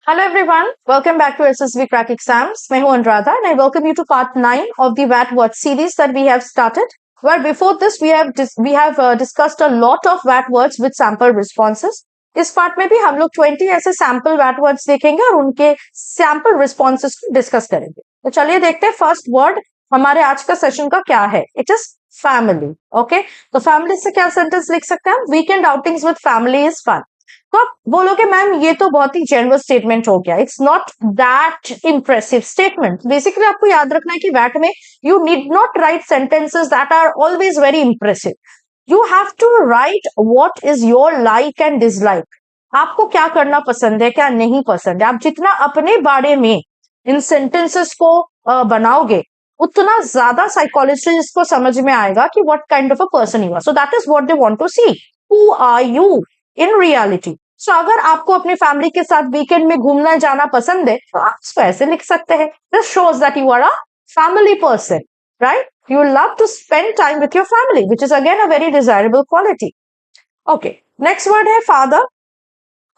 Hello everyone, welcome back to SSB Crack Exams. मैं हूं Anuradha and I welcome you to part 9 of the VAT word series that we have started. Where before this we have discussed a lot of VAT words with sample responses. इस part में भी हम लोग 20 ऐसे sample VAT words देखेंगे और उनके sample responses को डिस्कस करेंगे. तो चलिए देखते हैं फर्स्ट वर्ड हमारे आज का सेशन का क्या है. It is family. ओके, तो फैमिली से क्या सेंटेंस लिख सकते हैं हम? Weekend outings with family is fun. तो आप बोलोगे मैम ये तो बहुत ही जनरल स्टेटमेंट हो गया. It's not that impressive statement. Basically आपको याद रखना है कि वैट में you need not write sentences that are always very impressive. You have to write what is your like and dislike. आपको क्या करना पसंद है, क्या नहीं पसंद है. आप जितना अपने बारे में इन सेंटेंसेस को बनाओगे उतना ज्यादा साइकोलॉजिस्ट को समझ में आएगा कि what kind of a person you are. So that is what they want to see. Who are you in reality. So अगर आपको अपनी फैमिली के साथ वीकेंड में घूमना जाना पसंद है तो आप इसको ऐसे लिख सकते हैं. This shows that you are a family person, right? You love to spend time with your family, which is again a very desirable quality. Okay, next word है father.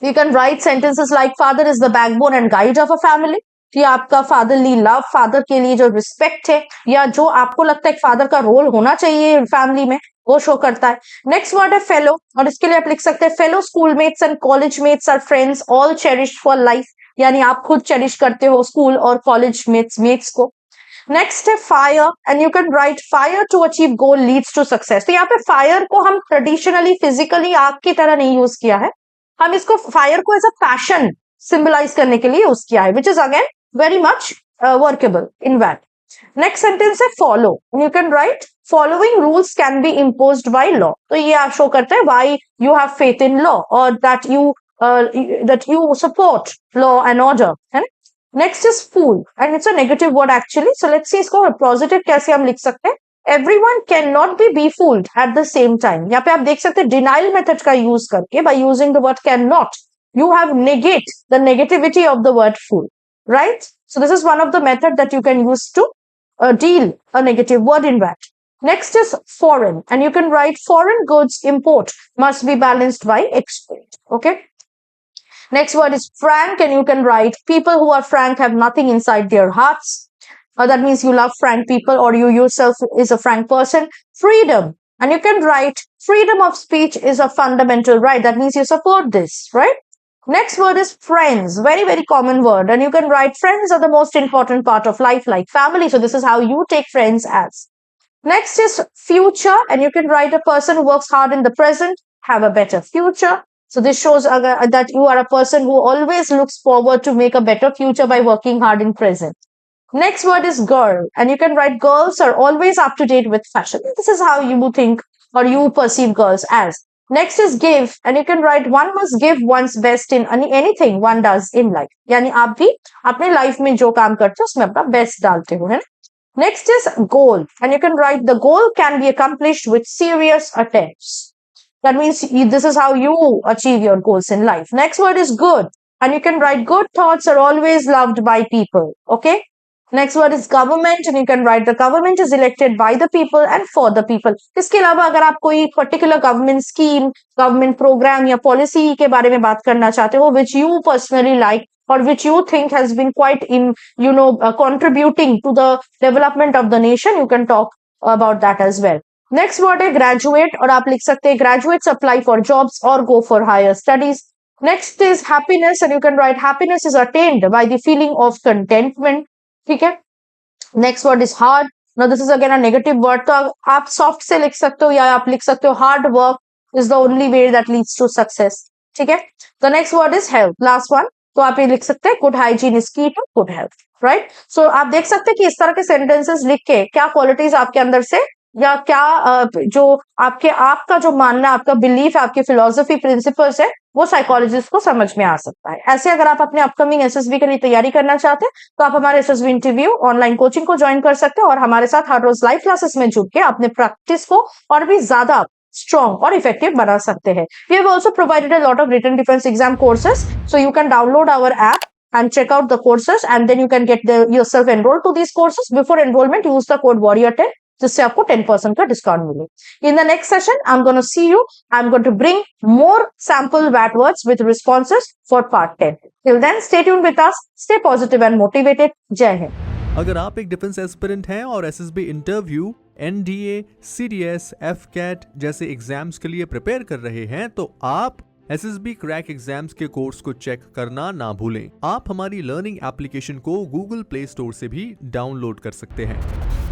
You can write sentences like father is the backbone and guide of a family. ये आपका fatherly love, father के लिए जो respect है या जो आपको लगता है फादर का रोल होना चाहिए फैमिली में, वो शो करता है. नेक्स्ट वर्ड है फेलो, और इसके लिए आप लिख सकते हैं fellow schoolmates and college mates are friends all cherished for life. यानी आप खुद चेरिश करते हो स्कूल और कॉलेज मेट्स को. नेक्स्ट है fire, and you can write fire to achieve goal leads to success. तो यहाँ पे फायर को हम ट्रेडिशनली फिजिकली आग की तरह नहीं यूज किया है. हम इसको फायर को एज अ पैशन सिंबलाइज करने के लिए यूज किया है, which is again very much workable in VAT. Next sentence है follow. You can write following rules can be imposed by law. तो ये आप शो करते हैं why you have faith in law or that you support law and order. है ना? Next is fool and it's a negative word actually. So let's see इसको positive कैसे हम लिख सकते हैं. Everyone cannot be befooled at the same time. यहाँ पे आप देख सकते हैं denial method का use करके by using the word cannot you have negate the negativity of the word fool. Right? So this is one of the method that you can use to deal a negative word in VAT. Next is foreign, and you can write foreign goods import must be balanced by export. Okay. Next word is frank, and you can write people who are frank have nothing inside their hearts. That means you love frank people or you yourself is a frank person. Freedom, and you can write freedom of speech is a fundamental right. That means you support this, right? Next word is friends. Very, very common word. And you can write friends are the most important part of life like family. So this is how you take friends as. Next is future. And you can write a person who works hard in the present have a better future. So this shows that you are a person who always looks forward to make a better future by working hard in present. Next word is girl. And you can write girls are always up to date with fashion. This is how you think or you perceive girls as. Next is give, and you can write one must give one's best in anything one does in life. यानी आप भी अपने life में जो काम करते हो उसमें अपना बेस्ट डालते हो, है ना? Next is goal, and you can write the goal can be accomplished with serious attempts. That means this is how you achieve your goals in life. Next word is good, and you can write good thoughts are always loved by people. Okay. Next word is government, and you can write the government is elected by the people and for the people. इसके अलावा अगर आप कोई particular government scheme, government programme या policy के बारे में बात करना चाहते हो which you personally like or which you think has been quite in contributing to the development of the nation, you can talk about that as well. Next word है graduate, और आप लिख सकते हैं graduates apply for jobs or go for higher studies. Next is happiness, and you can write happiness is attained by the feeling of contentment. ठीक है. Next word is hard. Now this is again a negative word. तो आप soft से लिख सकते हो या आप लिख सकते हो hard work is the only way that leads to success. ठीक है. The next word is health, last one. तो आप ये लिख सकते हैं good hygiene is key to good health. Right? So आप देख सकते हैं कि इस तरह के सेंटेंसेस लिख के क्या क्वालिटीज आपके अंदर से या क्या जो आपका जो मानना, आपका बिलीफ है, आपकी फिलोसफी, प्रिंसिपल्स है, वो साइकोलॉजिस्ट को समझ में आ सकता है. ऐसे अगर आप अपने अपकमिंग एसएसबी के लिए तैयारी करना चाहते हैं तो आप हमारे एसएसबी इंटरव्यू ऑनलाइन कोचिंग को ज्वाइन कर सकते हैं और हमारे साथ हर रोज लाइव क्लासेस में जुड़ के अपने प्रैक्टिस को और भी ज्यादा strong or effective बना सकते हैं. We have also provided a lot of written defense exam courses, so you can download our app and check out the courses, and then you can get yourself enrolled to these courses. Before enrollment, use the code warrior10 जिससे आपको 10% का discount मिले। In the next session I am going to see you, I am going to bring more sample वैट words with responses for part 10। Till then stay tuned with us, stay positive and motivated. जय हिंद। अगर आप एक defence aspirant हैं और SSB interview, NDA, CDS, AFCAT जैसे exams के लिए प्रिपेयर कर रहे हैं तो आप एसएसबी क्रैक एग्जाम्स के कोर्स को चेक करना ना भूलें। आप हमारी लर्निंग एप्लीकेशन को गूगल प्ले स्टोर से भी डाउनलोड कर सकते हैं।